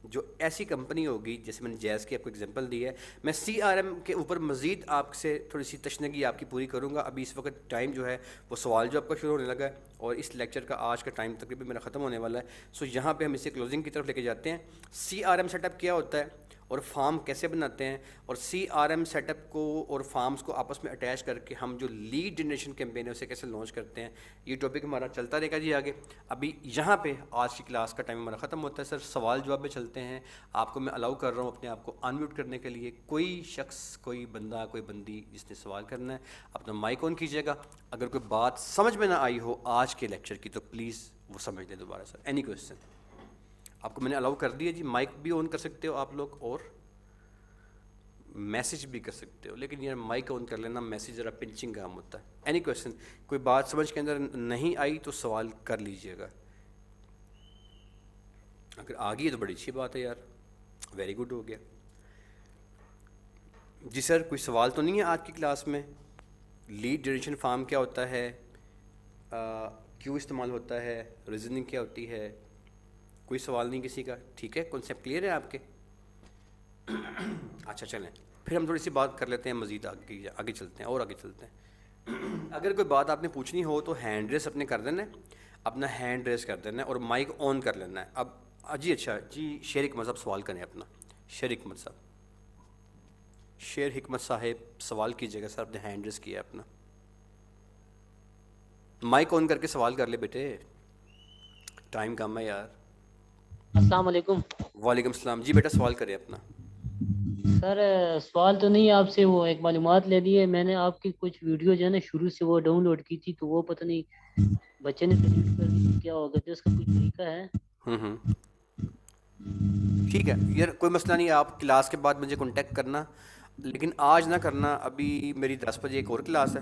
جو ایسی کمپنی ہوگی، جیسے میں نے جیز کی آپ کو اگزامپل دی ہے، میں CRM کے اوپر مزید آپ سے تھوڑی سی تشنگی آپ کی پوری کروں گا۔ ابھی اس وقت ٹائم جو ہے وہ سوال جو آپ کا شروع ہونے لگا ہے، اور اس لیکچر کا آج کا ٹائم تقریباً میرا ختم ہونے والا ہے، سو یہاں پہ ہم اسے کلوزنگ کی طرف لے کے جاتے ہیں۔ CRM سیٹ اپ کیا ہوتا ہے اور فارم کیسے بناتے ہیں، اور CRM سیٹ اپ کو اور فارمز کو آپس میں اٹیچ کر کے ہم جو لیڈ جنریشن کیمپین ہے اسے کیسے لانچ کرتے ہیں، یہ ٹاپک ہمارا چلتا رہے گا جی آگے۔ ابھی یہاں پہ آج کی کلاس کا ٹائم ہمارا ختم ہوتا ہے سر، سوال جواب میں چلتے ہیں۔ آپ کو میں الاؤ کر رہا ہوں اپنے آپ کو انمیوٹ کرنے کے لیے، کوئی شخص، کوئی بندہ، کوئی بندی جس نے سوال کرنا ہے اپنا مائک آن کیجیے گا۔ اگر کوئی بات سمجھ میں نہ آئی ہو آج کے لیکچر کی تو پلیز وہ سمجھ لیں دوبارہ سر۔ Any question? آپ کو میں نے الاؤ کر دیا جی، مائک بھی آن کر سکتے ہو آپ لوگ اور میسیج بھی کر سکتے ہو، لیکن یہ مائک آن کر لینا، میسیج ذرا پنچنگ کام ہوتا ہے۔ Any question? کوئی بات سمجھ کے اندر نہیں آئی تو سوال کر لیجئے گا، اگر آ گئی تو بڑی اچھی بات ہے یار، ویری گڈ ہو گیا جی۔ سر کوئی سوال تو نہیں ہے آج کی کلاس میں؟ لیڈ جنریشن فارم کیا ہوتا ہے، کیوں استعمال ہوتا ہے، ریزننگ کیا ہوتی ہے؟ کوئی سوال نہیں کسی کا؟ ٹھیک ہے، کنسیپٹ کلیئر ہے آپ کے؟ اچھا چلیں پھر ہم تھوڑی سی بات کر لیتے ہیں، مزید آگے چلتے ہیں اور آگے چلتے ہیں۔ اگر کوئی بات آپ نے پوچھنی ہو تو ہینڈ ریس اپنے کر دینا ہے، اپنا ہینڈ ریس کر دینا ہے اور مائک آن کر لینا ہے۔ اب جی اچھا جی، شیر حکمت صاحب سوال کریں اپنا، شیر حکمت صاحب، شیر حکمت صاحب سوال کیجیے گا سر، آپ نے ہینڈ ریس کیا ہے اپنا، مائک آن کر کے سوال کر لے بیٹے، ٹائم کم ہے یار۔ السلام علیکم وعلیکم السلام جی، بیٹا سوال کرے اپنا۔ سر۔ سوال تو نہیں آپ سے، وہ ایک معلومات لے لی ہے میں نے، آپ کی کچھ ویڈیو جو ہے نا شروع سے وہ ڈاؤن لوڈ کی تھی تو وہ پتہ نہیں بچے نے ڈیلیٹ کر دی، کیا ہوگا تو اس کا کوئی طریقہ ہے؟ ٹھیک ہے یار، کوئی مسئلہ نہیں، آپ کلاس کے بعد مجھے کانٹیکٹ کرنا، لیکن آج نہ کرنا، ابھی میری 10 بجے ایک اور کلاس ہے،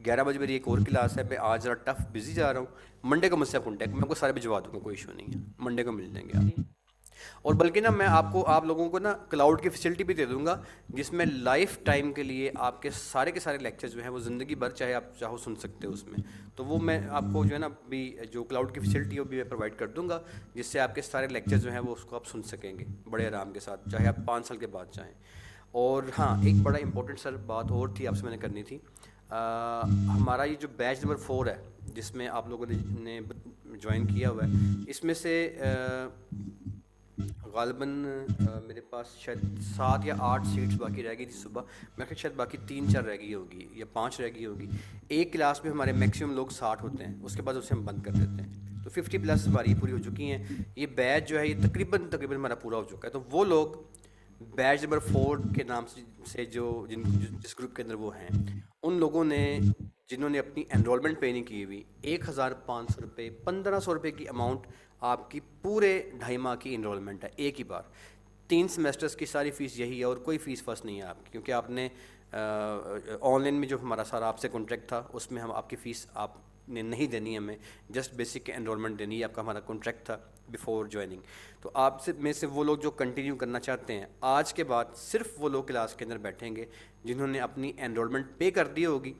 11 بجے میری ایک اور کلاس ہے، میں آج ذرا ٹف بزی جا رہا ہوں۔ منڈے کو مجھ سے کانٹیکٹ، میں آپ کو سارے بھجوا دوں گا، کوئی ایشو نہیں ہے، منڈے کو مل جائیں گے آپ۔ اور بلکہ نا میں آپ لوگوں کو نا کلاؤڈ کی فیسلٹی بھی دے دوں گا، جس میں لائف ٹائم کے لیے آپ کے سارے لیکچر جو ہیں وہ زندگی بھر چاہے آپ چاہو سن سکتے ہو اس میں، تو وہ میں آپ کو جو ہے نا بھی جو کلاؤڈ کی فیسلٹی ہے وہ بھی میں پرووائڈ کر دوں گا، جس سے آپ کے سارے لیکچر جو ہیں وہ اس کو آپ سن سکیں گے بڑے آرام کے ساتھ، چاہے آپ 5 سال کے بعد چاہیں۔ اور ہاں ایک بڑا امپورٹنٹ سر بات اور تھی آپ سے میں نے کرنی تھی، ہمارا یہ جو بیچ نمبر 4 ہے جس میں آپ لوگوں نے جوائن کیا ہوا ہے، اس میں سے غالباً میرے پاس شاید 7 یا 8 سیٹس باقی رہ گئی تھی صبح، میں خیال شاید باقی 3 4 رہ گئی ہوگی یا 5 رہ گئی ہوگی۔ ایک کلاس میں ہمارے میکسیمم لوگ 60 ہوتے ہیں، اس کے بعد اسے ہم بند کر دیتے ہیں، تو 50+ ہماری پوری ہو چکی ہیں۔ یہ بیچ جو ہے یہ تقریباً ہمارا پورا ہو چکا ہے، تو وہ لوگ بیچ نمبر 4 کے نام سے جس گروپ کے اندر وہ ہیں، ان لوگوں نے جنہوں نے اپنی انرولمنٹ پے نہیں کی ہوئی، 1500 روپے 1500 روپے کی اماؤنٹ آپ کی پورے 2.5 ماہ کی انرولمنٹ ہے ایک ہی بار، 3 سیمسٹرز کی ساری فیس یہی ہے، اور کوئی فیس فس نہیں ہے آپ کی، کیونکہ آپ نے آن لائن میں جو ہمارا سارا آپ سے کانٹریکٹ تھا اس میں ہم آپ کی فیس آپ نے نہیں دینی ہے، ہمیں جسٹ بیسک انرولمنٹ دینی ہے، آپ کا ہمارا کانٹریکٹ تھا بیفور جوائننگ۔ تو آپ سے وہ لوگ جو کنٹینیو کرنا چاہتے ہیں، آج کے بعد صرف وہ لوگ کلاس کے اندر بیٹھیں گے جنہوں نے اپنی انرولمنٹ پے کر دی ہوگی،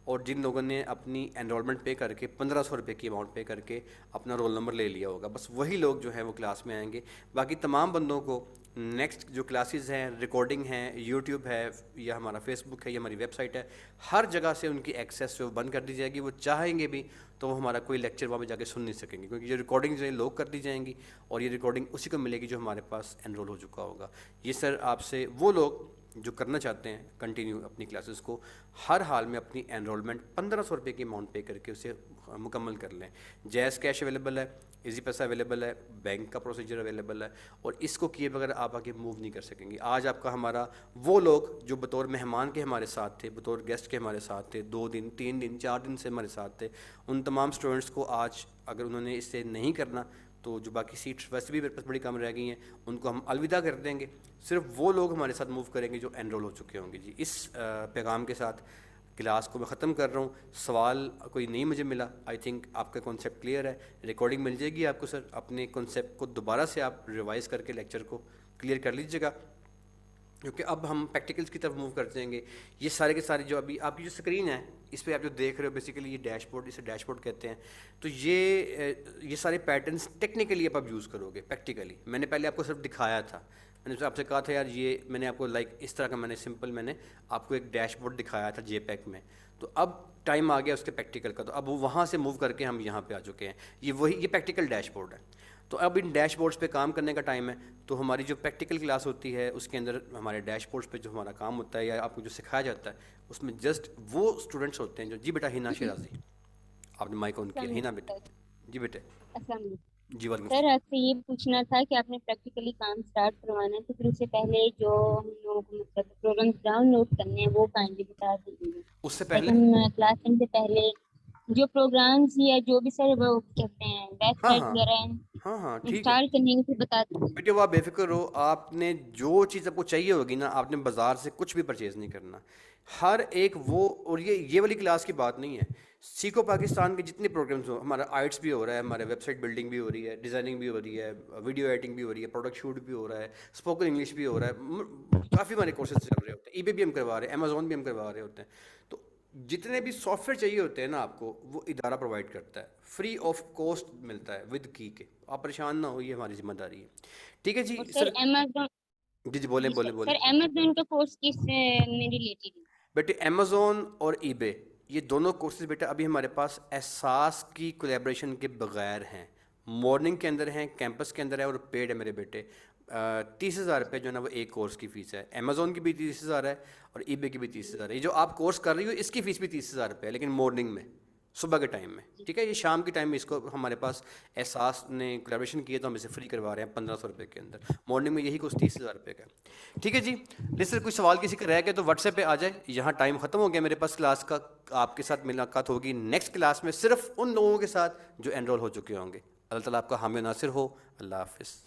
اور جن لوگوں نے اپنی انرولمنٹ پے کر کے 1500 روپے کی اماؤنٹ پے کر کے اپنا رول نمبر لے لیا ہوگا، بس وہی لوگ جو ہیں وہ کلاس میں آئیں گے۔ باقی تمام بندوں کو نیکسٹ جو کلاسز ہیں، ریکارڈنگ ہیں، یوٹیوب ہے یا ہمارا فیس بک ہے یا ہماری ویب سائٹ ہے، ہر جگہ سے ان کی ایکسیس جو بند کر دی جائے گی. وہ چاہیں گے بھی تو وہ ہمارا کوئی لیکچر وہاں پہ جا کے سن نہیں سکیں گے، کیونکہ یہ ریکارڈنگ جو ہے لوگ کر دی جائیں گی اور یہ ریکارڈنگ اسی کو ملے گی جو ہمارے پاس انرول ہو چکا ہوگا. یہ سر آپ سے وہ لوگ جو کرنا چاہتے ہیں کنٹینیو اپنی کلاسز کو، ہر حال میں اپنی انرولمنٹ 1500 روپے کی اماؤنٹ پے کر کے اسے مکمل کر لیں. جیز کیش اویلیبل ہے، ایزی پیسہ اویلیبل ہے، بینک کا پروسیجر اویلیبل ہے، اور اس کو کیے بغیر آپ آگے موو نہیں کر سکیں گے. آج آپ کا ہمارا وہ لوگ جو بطور مہمان کے ہمارے ساتھ تھے، بطور گیسٹ کے ہمارے ساتھ تھے، 2 دن 3 دن 4 دن سے ہمارے ساتھ تھے، ان تمام اسٹوڈنٹس کو آج اگر انہوں نے اس سے نہیں کرنا تو جو باقی سیٹس ویسے بھی میرے پاس بڑی کم رہ گئی ہیں ان کو ہم الوداع کر دیں گے. صرف وہ لوگ ہمارے ساتھ موو کریں گے جو انرول ہو چکے ہوں گے. جی اس پیغام کے ساتھ کلاس کو میں ختم کر رہا ہوں. سوال کوئی نہیں مجھے ملا، آئی تھنک آپ کا کانسیپٹ کلیئر ہے. ریکارڈنگ مل جائے گی آپ کو سر، اپنے کانسیپٹ کو دوبارہ سے آپ ریوائز کر کے لیکچر کو کلیئر کر لیجیے گا، کیونکہ اب ہم پریکٹیکلس کی طرف موو کر جائیں گے. یہ سارے کے سارے جو ابھی آپ کی جو اسکرین ہے اس پہ آپ جو دیکھ رہے ہو بیسیکلی یہ ڈیش بورڈ، اسے ڈیش بورڈ کہتے ہیں. تو یہ سارے پیٹرنس ٹیکنیکلی آپ یوز کرو گے پریکٹیکلی. میں نے پہلے آپ کو صرف دکھایا تھا، میں نے آپ سے کہا تھا یار یہ میں نے آپ کو لائک اس طرح کا میں نے سمپل میں نے آپ کو ایک ڈیش بورڈ دکھایا تھا جے پیک میں. تو اب ٹائم آ گیا اس کے پریکٹیکل کا، تو اب وہاں سے موو کر کے ہم یہاں پہ آ چکے ہیں. یہ پریکٹیکل ڈیش بورڈ ہے. تو اب ان ڈیش بورڈس پہ کام کرنے کا ٹائم ہے. تو ہماری جو پریکٹیکل کلاس ہوتی ہے اس کے اندر ہمارے ڈیش بورڈس پہ جو ہمارا کام ہوتا ہے یا آپ کو جو سکھایا جاتا ہے اس میں جسٹ وہ اسٹوڈنٹس ہوتے ہیں جو جی بیٹا ہینا شیرازی، آپ نے مائک آن کیا. ہینا بیٹے، جی بیٹے. السلام علیکم جی وعلیکم سر. السلام. آپ سے یہ پوچھنا تھا کہ آپ نے پریکٹیکلی کام سٹارٹ کروانا ہے تو پھر اس سے پہلے جو ہم لوگوں کو مطلب پروگرام ڈاؤن لوڈ کرنے ہیں وہ کائنڈلی بتا دیجیے. اس سے لائک پہلے ہم کلاس لینے سے پہلے جو پروگرامز یا جو بھی سر وہ کہتے ہیں ویب ہاں سائٹ ہاں وغیرہ ہاں ٹھیک ہے انسٹال کرنے کے پھر بتا دیجیے. بیٹے. وہ آپ بے فکر ہو، آپ نے جو چیز آپ کو چاہیے ہوگی نا آپ نے بازار سے کچھ بھی پرچیز نہیں کرنا. ہر ایک وہ، اور یہ والی کلاس کی بات نہیں ہے. سیکھو پاکستان کے جتنے پروگرامز ہوں، ہمارا آئٹس بھی ہو رہا ہے، ہمارے ویب سائٹ بلڈنگ بھی ہو رہی ہے، ڈیزائننگ بھی ہو رہی ہے، ویڈیو ایڈیٹنگ بھی ہو رہی ہے، پروڈکٹ شوٹ بھی ہو رہا ہے، اسپوکن انگلش بھی ہو رہا ہے، کافی ہمارے کورسز چل رہے ہوتے ہیں. ای بے بھی ہم کروا رہے ہیں، امیزون بھی ہم کروا رہے ہوتے ہیں. تو جتنے بھی سافٹ ویئر چاہیے ہوتے ہیں نا آپ کو وہ ادارہ پرووائڈ کرتا ہے، فری آف کاسٹ ملتا ہے ود کی کے. آپ پریشان نہ ہو، یہ ہماری ذمہ داری ہے. ٹھیک ہے جی اور سر. سر امیزون جی بولیں جی بولیں بولیں. سر امیزون کا کورس کس میں ریلیٹڈ ہے؟ بیٹے امیزون اور ای بے یہ دونوں کورسز بیٹا ابھی ہمارے پاس احساس کی کولیبریشن کے بغیر ہیں. مارننگ کے اندر ہیں، کیمپس کے اندر ہے، اور پیڈ ہے میرے بیٹے. 30,000 روپے جو ہے نا وہ ایک کورس کی فیس ہے. امیزون کی بھی 30,000 ہے اور ای بے کی بھی 30,000 ہے. یہ جو آپ کورس کر رہی ہو اس کی فیس بھی 30,000 روپے ہے، لیکن مارننگ میں، صبح کے ٹائم میں. ٹھیک ہے، یہ شام کے ٹائم میں اس کو ہمارے پاس احساس نے کولیبریشن کی ہے تو ہم اسے فری کروا رہے ہیں 1,500 روپے کے اندر. مارننگ میں یہی کورس 30,000 روپے کا. ٹھیک ہے جی. سر کوئی سوال کسی کا رہ گیا تو واٹس ایپ پہ آ جائے. یہاں ٹائم ختم ہو گیا میرے پاس کلاس کا. آپ کے ساتھ ملاقات ہوگی نیکسٹ کلاس میں صرف ان لوگوں کے ساتھ جو انرول ہو چکے ہوں گے. اللہ تعالیٰ آپ کا حامی و ناصر ہو. اللہ حافظ.